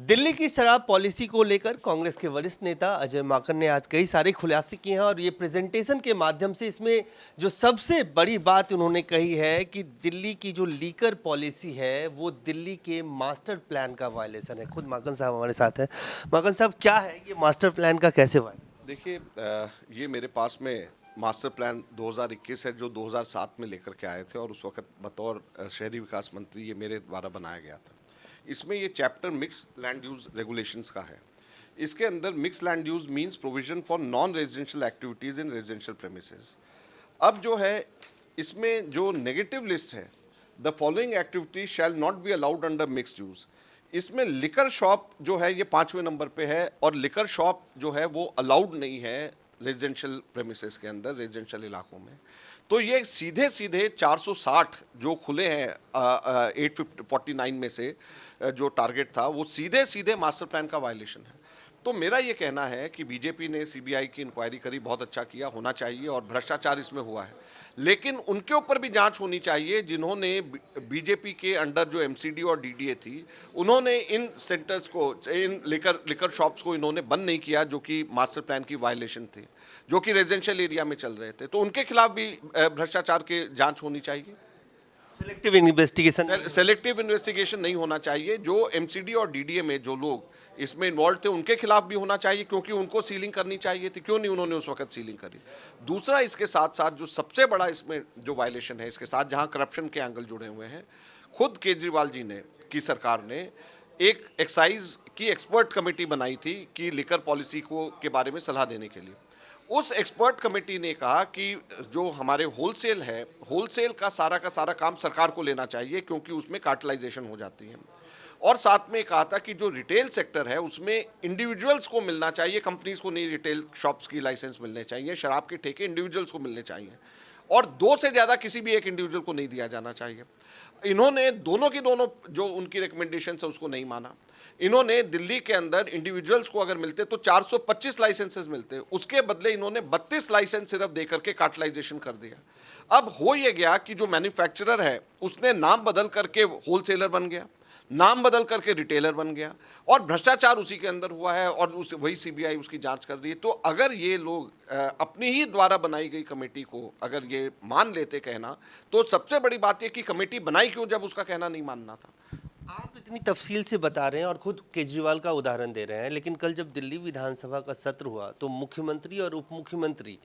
दिल्ली की शराब पॉलिसी को लेकर कांग्रेस के वरिष्ठ नेता अजय माकन ने आज कई सारे खुलासे किए हैं और ये प्रेजेंटेशन के माध्यम से इसमें जो सबसे बड़ी बात उन्होंने कही है कि दिल्ली की जो लीकर पॉलिसी है वो दिल्ली के मास्टर प्लान का वायलेशन है। खुद माकन साहब हमारे साथ हैं। माकन साहब, क्या है ये मास्टर प्लान का कैसे वायलेशन? देखिए, ये मेरे पास में मास्टर प्लान 2021 है जो 2007 में लेकर के आए थे और उस वक्त बतौर शहरी विकास मंत्री ये मेरे द्वारा बनाया गया था। इसमें ये chapter mix land use regulations का है। इसके अंदर mix land use means provision for non residential activities in residential premises. अब जो है इसमें जो नेगेटिव लिस्ट है, the following activities shall not be allowed under mixed use. इसमें लिकर शॉप जो है ये 5वें नंबर पे है और लिकर शॉप जो है वो अलाउड नहीं है रेजिडेंशियल प्रेमिसेस के अंदर, रेजिडेंशियल इलाकों में। तो ये सीधे सीधे 460 जो खुले हैं 849 में से जो टारगेट था वो सीधे सीधे मास्टर प्लान का वायलेशन है। तो मेरा ये कहना है कि बीजेपी ने सीबीआई की इंक्वायरी करी, बहुत अच्छा किया, होना चाहिए, और भ्रष्टाचार इसमें हुआ है, लेकिन उनके ऊपर भी जांच होनी चाहिए जिन्होंने बीजेपी के अंडर जो एमसीडी और डीडीए थी उन्होंने इन सेंटर्स को, इन लिकर शॉप्स को इन्होंने बंद नहीं किया जो कि मास्टर प्लान की वायलेशन थी, जो कि रेजिडेंशियल एरिया में चल रहे थे। तो उनके खिलाफ भी भ्रष्टाचार की जाँच होनी चाहिए। सेलेक्टिव इन्वेस्टिगेशन नहीं होना चाहिए। जो एमसीडी और डीडीए में जो लोग इसमें इन्वॉल्व थे उनके खिलाफ भी होना चाहिए, क्योंकि उनको सीलिंग करनी चाहिए थी। क्यों नहीं उन्होंने उस वक्त सीलिंग करी? दूसरा, इसके साथ साथ जो सबसे बड़ा इसमें जो वायलेशन है, इसके साथ जहां करप्शन के एंगल जुड़े हुए हैं, खुद केजरीवाल जी ने की सरकार ने एक एक्साइज की एक्सपर्ट कमेटी बनाई थी कि लिकर पॉलिसी को के बारे में सलाह देने के लिए। उस एक्सपर्ट कमेटी ने कहा कि जो हमारे होलसेल है, होलसेल का सारा काम सरकार को लेना चाहिए क्योंकि उसमें कार्टलाइजेशन हो जाती है। और साथ में कहा था कि जो रिटेल सेक्टर है उसमें इंडिविजुअल्स को मिलना चाहिए, कंपनीज को नहीं, रिटेल शॉप्स की लाइसेंस मिलने चाहिए, शराब के ठेके इंडिविजुअल्स को मिलने चाहिए और 2 से ज़्यादा किसी भी एक इंडिविजुअल को नहीं दिया जाना चाहिए। इन्होंने दोनों की दोनों जो उनकी रिकमेंडेशन है उसको नहीं माना। इन्होंने दिल्ली के अंदर इंडिविजुअल्स को अगर मिलते तो 425 लाइसेंसेस मिलते, उसके बदले इन्होंने 32 लाइसेंस सिर्फ देकर के कार्टलाइजेशन कर दिया। अब हो ये गया कि जो मैन्युफैक्चरर है उसने नाम बदल करके होलसेलर बन गया, नाम बदल करके रिटेलर बन गया और भ्रष्टाचार उसी के अंदर हुआ है और वही सीबीआई उसकी जांच कर रही है। तो अगर ये लोग अपनी ही द्वारा बनाई गई कमेटी को अगर ये मान लेते कहना, तो सबसे बड़ी बात ये कि कमेटी बनाई क्यों जब उसका कहना नहीं मानना था। आप इतनी तफसील से बता रहे हैं और खुद केजरीवाल का उदाहरण दे रहे हैं, लेकिन कल जब दिल्ली विधानसभा का सत्र हुआ तो मुख्यमंत्री और उप मुख्यमंत्री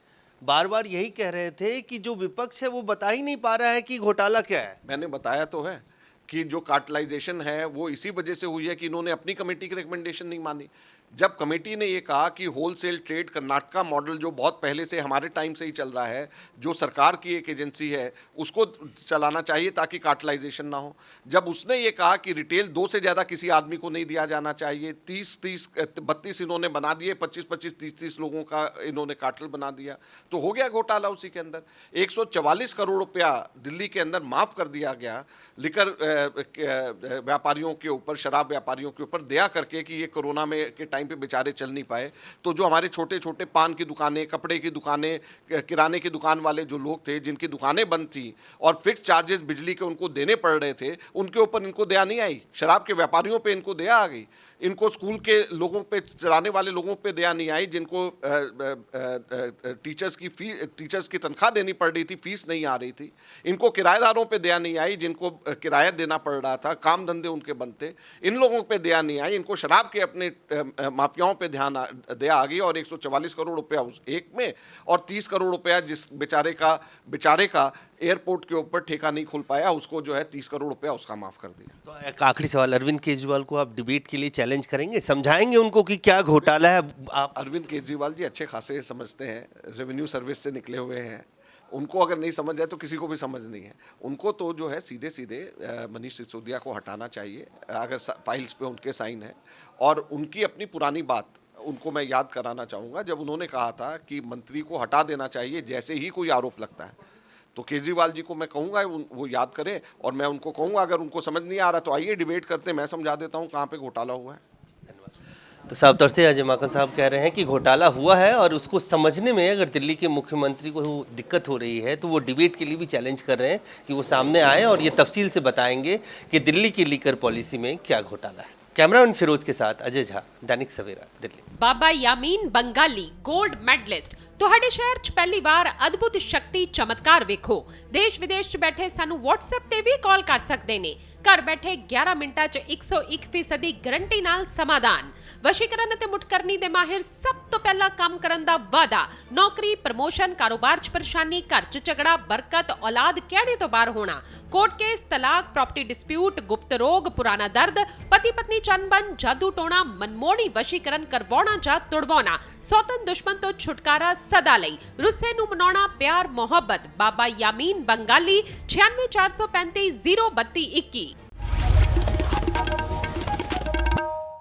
बार बार यही कह रहे थे कि जो विपक्ष है वो बता ही नहीं पा रहा है कि घोटाला क्या है। मैंने बताया तो है कि जो कार्टलाइजेशन है वो इसी वजह से हुई है कि इन्होंने अपनी कमेटी की रिकमेंडेशन नहीं मानी। जब कमेटी ने ये कहा कि होलसेल ट्रेड कर्नाटका मॉडल जो बहुत पहले से हमारे टाइम से ही चल रहा है, जो सरकार की एक एजेंसी है, उसको चलाना चाहिए ताकि कार्टलाइजेशन ना हो। जब उसने ये कहा कि रिटेल 2 से ज़्यादा किसी आदमी को नहीं दिया जाना चाहिए, 32 इन्होंने बना दिए, 25 30 लोगों का इन्होंने कार्टल बना दिया, तो हो गया घोटाला उसी के अंदर। 144 करोड़ रुपया दिल्ली के अंदर माफ़ कर दिया गया लिकर व्यापारियों के ऊपर, शराब व्यापारियों के ऊपर, दया करके कि ये कोरोना में के टाइम पे बेचारे चल नहीं पाए। तो जो हमारे छोटे छोटे पान की दुकानें, कपड़े की दुकानें, किराने की दुकान वाले जो लोग थे जिनकी दुकानें बंद थी और फिक्स चार्जेस बिजली के उनको देने पड़ रहे थे, उनके ऊपर इनको दया नहीं आई। शराब के व्यापारियों पे इनको दया आ गई। इनको स्कूल के लोगों पे, चलाने वाले लोगों पे दया नहीं आई जिनको टीचर्स की तनख्वाह देनी पड़ रही थी, फीस नहीं आ रही थी। इनको किराएदारों पे दया नहीं आई जिनको किराया देना पड़ रहा था, काम धंधे उनके बंद थे। इन लोगों पे दया नहीं आई। इनको शराब के अपने माफियाओं पे दया आ गई और 144 करोड़ रुपया उस एक में और 30 करोड़ रुपया जिस बेचारे का एयरपोर्ट के ऊपर ठेका नहीं खुल पाया, उसको जो है 30 करोड़ रुपया उसका माफ कर दिया। तो एक आखिरी सवाल, अरविंद केजरीवाल को आप डिबेट के लिए चैलेंज करेंगे, समझाएंगे उनको कि क्या घोटाला है? आप अरविंद केजरीवाल जी अच्छे खासे समझते हैं, रेवेन्यू सर्विस से निकले हुए हैं, उनको अगर नहीं समझ जाए तो किसी को भी समझ नहीं है। उनको तो जो है सीधे सीधे मनीष सिसोदिया को हटाना चाहिए अगर फाइल्स पे उनके साइन है। और उनकी अपनी पुरानी बात उनको मैं याद कराना चाहूँगा, जब उन्होंने कहा था कि मंत्री को हटा देना चाहिए जैसे ही कोई आरोप लगता है। तो केजरीवाल जी को मैं कहूँगा वो याद करें और मैं उनको कहूँगा अगर उनको समझ नहीं आ रहा तो आइए डिबेट करते, मैं समझा देता हूँ कहाँ पे घोटाला हुआ है। तो साफ तौर से अजय माकन साहब कह रहे हैं कि घोटाला हुआ है और उसको समझने में अगर दिल्ली के मुख्यमंत्री को दिक्कत हो रही है तो वो डिबेट के लिए भी चैलेंज कर रहे हैं कि वो सामने आए और ये तफसील से बताएंगे कि दिल्ली की लीकर पॉलिसी में क्या घोटाला है। कैमरामैन फिरोज के साथ अजय झा, दैनिक सवेरा, दिल्ली। ਬਾਬਾ ਯਾਮੀਨ ਬੰਗਾਲੀ 골ਡ ਮੈਡਲਿਸਟ ਤੁਹਾਡੇ ਸ਼ਹਿਰ 'ਚ ਪਹਿਲੀ ਵਾਰ ਅਦਭੁਤ ਸ਼ਕਤੀ ਚਮਤਕਾਰ ਵੇਖੋ। ਦੇਸ਼ ਵਿਦੇਸ਼ 'ਚ ਬੈਠੇ ਸਾਨੂੰ WhatsApp ਤੇ ਵੀ ਕਾਲ ਕਰ ਸਕਦੇ ਨੇ। ਘਰ ਬੈਠੇ 11 ਮਿੰਟਾਂ 'ਚ 101% ਗਰੰਟੀ ਨਾਲ ਸਮਾਧਾਨ। ਵਸ਼ੀਕਰਨ ਅਤੇ ਮੁਠਕਰਨੀ ਦੇ ਮਾਹਿਰ ਸਭ ਤੋਂ ਪਹਿਲਾਂ ਕੰਮ ਕਰਨ ਦਾ ਵਾਅਦਾ। ਨੌਕਰੀ, ਪ੍ਰਮੋਸ਼ਨ, ਕਾਰੋਬਾਰ 'ਚ ਪਰੇਸ਼ਾਨੀ, ਘਰ 'ਚ ਝਗੜਾ, ਬਰਕਤ, ਔਲਾਦ ਕਹਿਣੇ ਤੋਂ ਬਾਹਰ ਹੋਣਾ, ਕੋਰਟ ਕੇਸ, ਤਲਾਕ, ਪ੍ਰਾਪਰਟੀ ਡਿਸਪਿਊਟ, ਗੁਪਤ ਰੋਗ, ਪੁਰਾਣਾ ਦਰਦ, ਪਤੀ ਪਤਨੀ ਚੰਬਨ, ਜਾਦੂ ਟੋਣਾ, ਮਨਮੋਹਣੀ ਵਸ਼ੀਕਰਨ ਕਰਵਾਉਣਾ ਜਾਂ ਤੁੜਵਾਉਣਾ, ਸੌਤਨ ਦੁਸ਼ਮਣ ਤੋਂ ਛੁਟਕਾਰਾ ਸਦਾ ਲਈ, ਰੁੱਸੇ ਨੂੰ ਮਨਾਉਣਾ, ਪਿਆਰ ਮੁਹੱਬਤ। ਬਾਬਾ ਯਾਮੀਨ ਬੰਗਾਲੀ 9643503221।